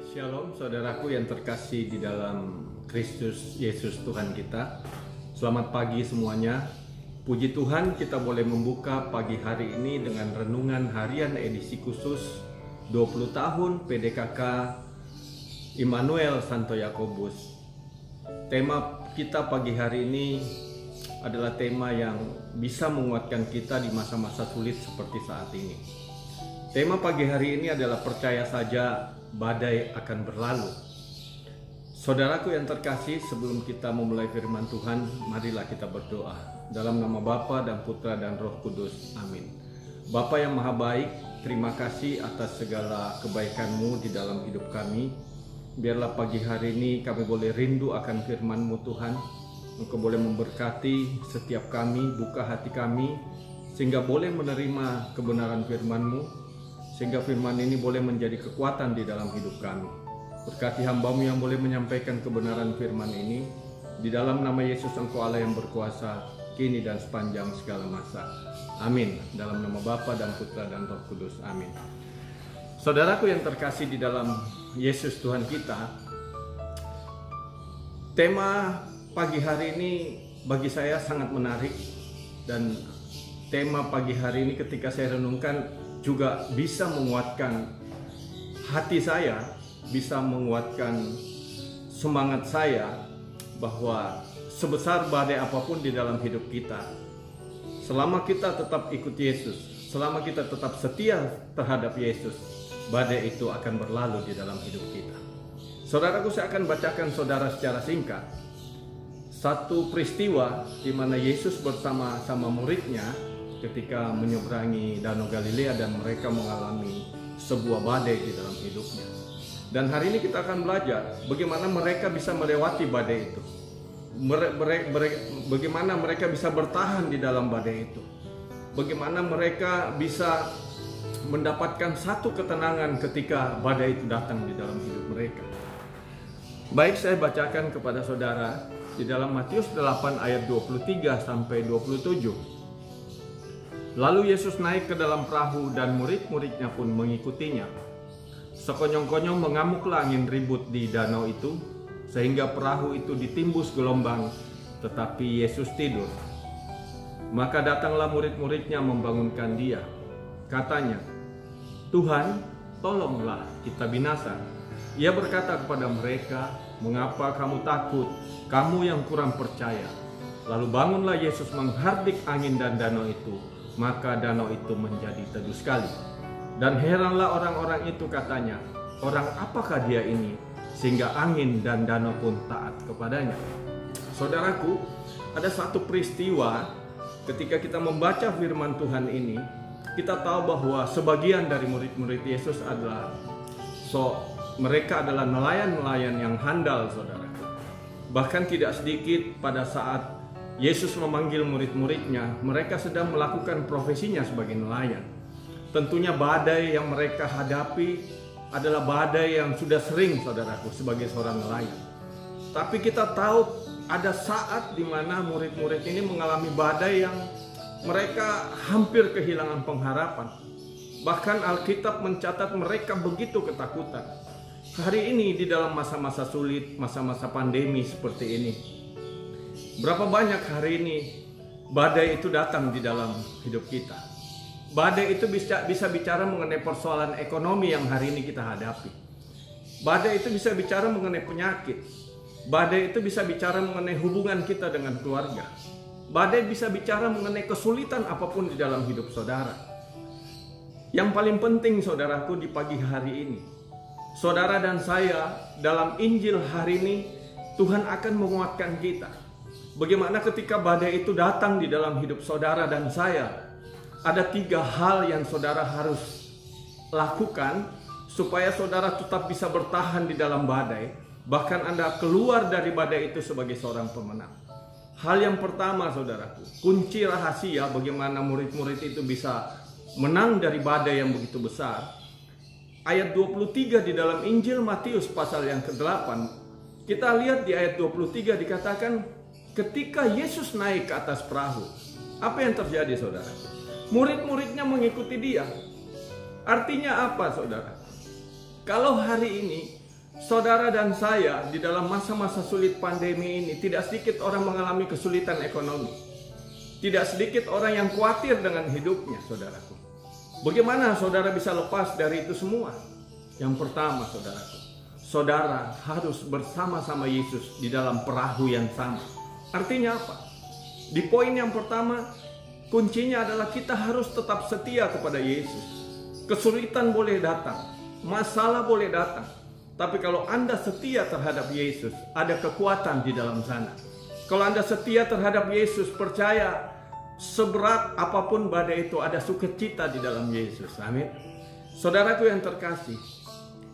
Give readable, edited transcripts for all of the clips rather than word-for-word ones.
Shalom saudaraku yang terkasih di dalam Kristus Yesus Tuhan kita. Selamat pagi semuanya. Puji Tuhan kita boleh membuka pagi hari ini dengan renungan harian edisi khusus 20 tahun PDKK Immanuel Santo Yakobus. Tema kita pagi hari ini adalah tema yang bisa menguatkan kita di masa-masa sulit seperti saat ini. Tema pagi hari ini adalah percaya saja badai akan berlalu. Saudaraku yang terkasih, sebelum kita memulai firman Tuhan, marilah kita berdoa. Dalam nama Bapa dan Putra dan Roh Kudus. Amin. Bapa yang maha baik, terima kasih atas segala kebaikan-Mu di dalam hidup kami. Biarlah pagi hari ini kami boleh rindu akan firman-Mu Tuhan. Engkau boleh memberkati setiap kami, buka hati kami, sehingga boleh menerima kebenaran firman-Mu, sehingga firman ini boleh menjadi kekuatan di dalam hidup kami. Berkati hamba-Mu yang boleh menyampaikan kebenaran firman ini. Di dalam nama Yesus Engkau Allah yang berkuasa, kini dan sepanjang segala masa. Amin. Dalam nama Bapa dan Putra dan Roh Kudus. Amin. Saudaraku yang terkasih di dalam Yesus Tuhan kita, tema pagi hari ini bagi saya sangat menarik. Dan tema pagi hari ini ketika saya renungkan juga bisa menguatkan hati saya, bisa menguatkan semangat saya bahwa sebesar badai apapun di dalam hidup kita, selama kita tetap ikut Yesus, selama kita tetap setia terhadap Yesus, badai itu akan berlalu di dalam hidup kita. Saudaraku, saya akan bacakan saudara secara singkat satu peristiwa di mana Yesus bersama muridnya ketika menyeberangi Danau Galilea dan mereka mengalami sebuah badai di dalam hidupnya. Dan hari ini kita akan belajar bagaimana mereka bisa melewati badai itu. Bagaimana mereka bisa bertahan di dalam badai itu. Bagaimana mereka bisa mendapatkan satu ketenangan ketika badai itu datang di dalam hidup mereka. Baik, saya bacakan kepada saudara di dalam Matius 8 ayat 23 sampai 27. Lalu Yesus naik ke dalam perahu dan murid-muridnya pun mengikutinya. Sekonyong-konyong mengamuklah angin ribut di danau itu, sehingga perahu itu ditimbus gelombang, tetapi Yesus tidur. Maka datanglah murid-muridnya membangunkan dia. Katanya, "Tuhan, tolonglah, kita binasa." Ia berkata kepada mereka, "Mengapa kamu takut, kamu yang kurang percaya?" Lalu bangunlah Yesus menghardik angin dan danau itu. Maka danau itu menjadi teduh sekali. Dan heranlah orang-orang itu, katanya, "Orang apakah dia ini sehingga angin dan danau pun taat kepadanya?" Saudaraku, ada satu peristiwa ketika kita membaca firman Tuhan ini, kita tahu bahwa sebagian dari murid-murid Yesus adalah mereka adalah nelayan-nelayan yang handal, saudaraku. Bahkan tidak sedikit pada saat Yesus memanggil murid-muridnya, mereka sedang melakukan profesinya sebagai nelayan. Tentunya badai yang mereka hadapi adalah badai yang sudah sering, saudaraku, sebagai seorang nelayan. Tapi kita tahu ada saat di mana murid-murid ini mengalami badai yang mereka hampir kehilangan pengharapan. Bahkan Alkitab mencatat mereka begitu ketakutan. Hari ini di dalam masa-masa sulit, masa-masa pandemi seperti ini, berapa banyak hari ini badai itu datang di dalam hidup kita. Badai itu bisa bicara mengenai persoalan ekonomi yang hari ini kita hadapi. Badai itu bisa bicara mengenai penyakit. Badai itu bisa bicara mengenai hubungan kita dengan keluarga. Badai bisa bicara mengenai kesulitan apapun di dalam hidup saudara. Yang paling penting, saudaraku, di pagi hari ini, saudara dan saya dalam Injil hari ini, Tuhan akan menguatkan kita. Bagaimana ketika badai itu datang di dalam hidup saudara dan saya, ada 3 hal yang saudara harus lakukan supaya saudara tetap bisa bertahan di dalam badai, bahkan Anda keluar dari badai itu sebagai seorang pemenang. Hal yang pertama, saudaraku, kunci rahasia bagaimana murid-murid itu bisa menang dari badai yang begitu besar. Ayat 23 di dalam Injil Matius pasal yang ke-8, kita lihat di ayat 23 dikatakan, ketika Yesus naik ke atas perahu, apa yang terjadi, saudara? Murid-muridnya mengikuti dia. Artinya apa, saudara? Kalau hari ini Saudara dan saya di dalam masa-masa sulit pandemi ini, tidak sedikit orang mengalami kesulitan ekonomi. Tidak sedikit orang yang khawatir dengan hidupnya, saudaraku. Bagaimana saudara bisa lepas dari itu semua? Yang pertama, saudaraku, saudara harus bersama-sama Yesus di dalam perahu yang sama. Artinya apa? Di poin yang pertama, kuncinya adalah kita harus tetap setia kepada Yesus. Kesulitan boleh datang, masalah boleh datang, tapi kalau Anda setia terhadap Yesus, ada kekuatan di dalam sana. Kalau Anda setia terhadap Yesus, percaya seberat apapun badai itu, ada sukacita di dalam Yesus. Amin. Saudaraku yang terkasih,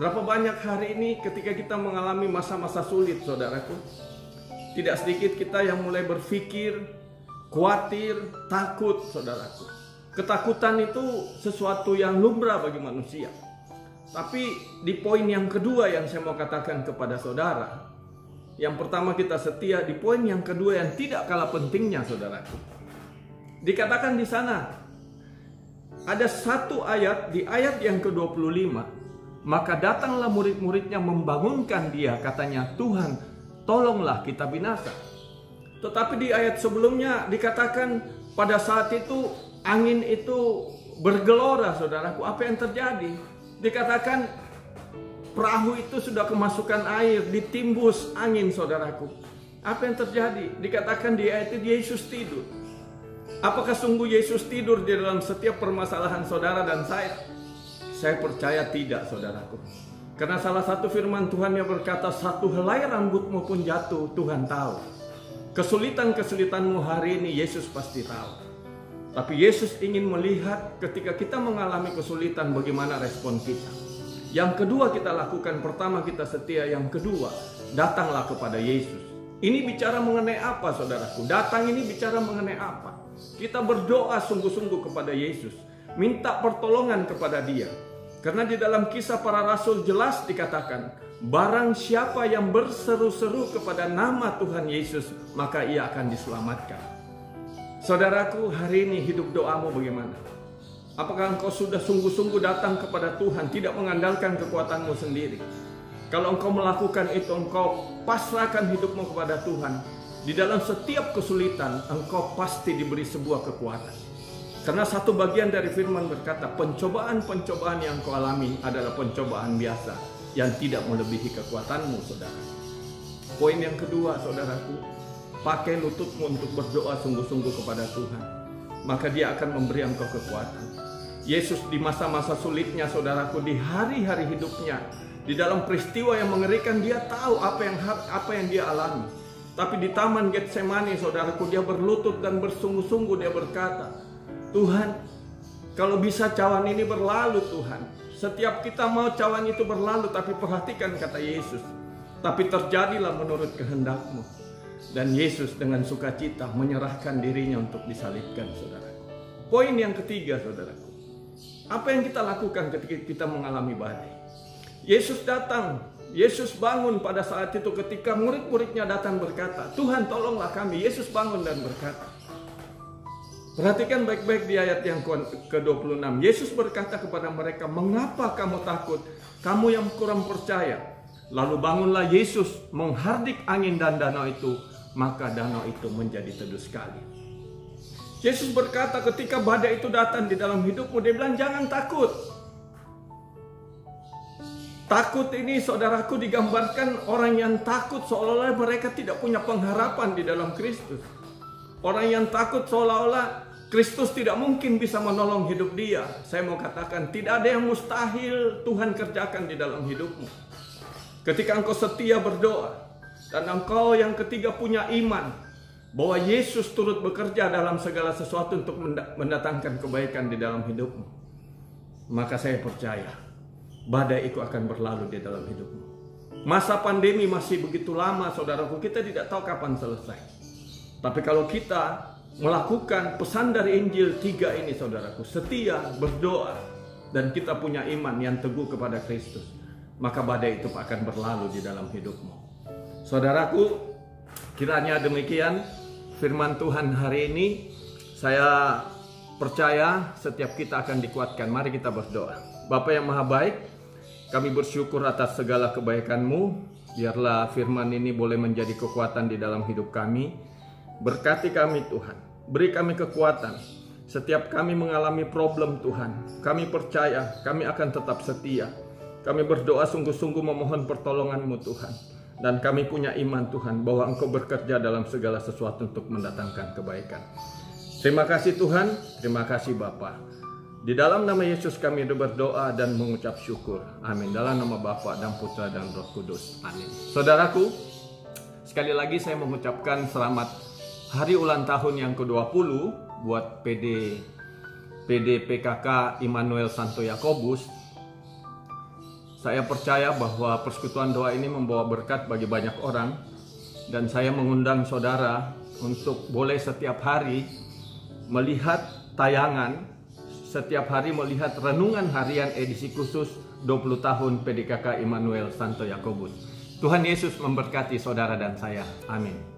berapa banyak hari ini ketika kita mengalami masa-masa sulit, saudaraku, tidak sedikit kita yang mulai berpikir, khawatir, takut, saudaraku. Ketakutan itu sesuatu yang lumrah bagi manusia. Tapi di poin yang kedua yang saya mau katakan kepada saudara, yang pertama kita setia, di poin yang kedua yang tidak kalah pentingnya, saudaraku, dikatakan di sana ada satu ayat, di ayat yang ke-25, maka datanglah murid-muridnya membangunkan dia, katanya, Tuhan, tolonglah kita binasa. Tetapi di ayat sebelumnya dikatakan pada saat itu angin itu bergelora, saudaraku. Apa yang terjadi? Dikatakan perahu itu sudah kemasukan air, ditimbus angin, saudaraku. Apa yang terjadi? Dikatakan di ayat itu Yesus tidur. Apakah sungguh Yesus tidur di dalam setiap permasalahan saudara dan saya? Saya percaya tidak, saudaraku. Karena salah satu firman Tuhan yang berkata, satu helai rambutmu pun jatuh, Tuhan tahu. Kesulitan-kesulitanmu hari ini Yesus pasti tahu. Tapi Yesus ingin melihat ketika kita mengalami kesulitan bagaimana respon kita. Yang kedua kita lakukan, pertama kita setia, yang kedua datanglah kepada Yesus. Ini bicara mengenai apa, saudaraku? Datang ini bicara mengenai apa? Kita berdoa sungguh-sungguh kepada Yesus, minta pertolongan kepada Dia. Karena di dalam Kisah Para Rasul jelas dikatakan, barang siapa yang berseru-seru kepada nama Tuhan Yesus, maka ia akan diselamatkan. Saudaraku, hari ini hidup doamu bagaimana? Apakah engkau sudah sungguh-sungguh datang kepada Tuhan, tidak mengandalkan kekuatanmu sendiri? Kalau engkau melakukan itu, engkau pasrahkan hidupmu kepada Tuhan. Di dalam setiap kesulitan, engkau pasti diberi sebuah kekuatan. Karena satu bagian dari firman berkata, pencobaan-pencobaan yang kau alami adalah pencobaan biasa yang tidak melebihi kekuatanmu, saudara. Poin yang kedua, saudaraku, pakai lututmu untuk berdoa sungguh-sungguh kepada Tuhan. Maka Dia akan memberi engkau kekuatan. Yesus di masa-masa sulitnya, saudaraku, di hari-hari hidupnya, di dalam peristiwa yang mengerikan, Dia tahu apa yang Dia alami. Tapi di Taman Getsemani, saudaraku, Dia berlutut dan bersungguh-sungguh Dia berkata, Tuhan, kalau bisa cawan ini berlalu, Tuhan. Setiap kita mau cawan itu berlalu, tapi perhatikan kata Yesus, tapi terjadilah menurut kehendak-Mu. Dan Yesus dengan sukacita menyerahkan dirinya untuk disalibkan, saudaraku. Poin yang ketiga, saudaraku, apa yang kita lakukan ketika kita mengalami badai? Yesus datang, Yesus bangun pada saat itu ketika murid-muridnya datang berkata, Tuhan tolonglah kami. Yesus bangun dan berkata, perhatikan baik-baik di ayat yang ke-26. Yesus berkata kepada mereka, mengapa kamu takut? Kamu yang kurang percaya. Lalu bangunlah Yesus menghardik angin dan danau itu. Maka danau itu menjadi teduh sekali. Yesus berkata ketika badai itu datang di dalam hidupmu, Dia bilang jangan takut. Takut ini, saudaraku, digambarkan orang yang takut seolah-olah mereka tidak punya pengharapan di dalam Kristus. Orang yang takut seolah-olah Kristus tidak mungkin bisa menolong hidup dia. Saya mau katakan, tidak ada yang mustahil Tuhan kerjakan di dalam hidupmu. Ketika engkau setia berdoa, dan engkau yang ketiga punya iman bahwa Yesus turut bekerja dalam segala sesuatu untuk mendatangkan kebaikan di dalam hidupmu, maka saya percaya badai itu akan berlalu di dalam hidupmu. Masa pandemi masih begitu lama, saudaraku, kita tidak tahu kapan selesai. Tapi kalau kita melakukan pesan dari Injil 3 ini, saudaraku, setia, berdoa, dan kita punya iman yang teguh kepada Kristus, maka badai itu akan berlalu di dalam hidupmu. Saudaraku, kiranya demikian firman Tuhan hari ini. Saya percaya setiap kita akan dikuatkan. Mari kita berdoa. Bapa yang maha baik, Kami bersyukur atas segala kebaikan-Mu. Biarlah firman ini boleh menjadi kekuatan di dalam hidup kami. Berkati kami Tuhan, beri kami kekuatan. Setiap kami mengalami problem Tuhan, kami percaya kami akan tetap setia. Kami berdoa sungguh-sungguh memohon pertolongan-Mu Tuhan. Dan kami punya iman Tuhan bahwa Engkau bekerja dalam segala sesuatu untuk mendatangkan kebaikan. Terima kasih Tuhan, terima kasih Bapa. Di dalam nama Yesus kami berdoa dan mengucap syukur. Amin. Dalam nama Bapa dan Putra dan Roh Kudus. Amin. Saudaraku, sekali lagi saya mengucapkan selamat hari ulang tahun yang ke-20 buat PD PKK Immanuel Santo Yakobus. Saya percaya bahwa persekutuan doa ini membawa berkat bagi banyak orang. Dan saya mengundang saudara untuk boleh setiap hari melihat tayangan, setiap hari melihat renungan harian edisi khusus 20 tahun PDKK Immanuel Santo Yakobus. Tuhan Yesus memberkati saudara dan saya. Amin.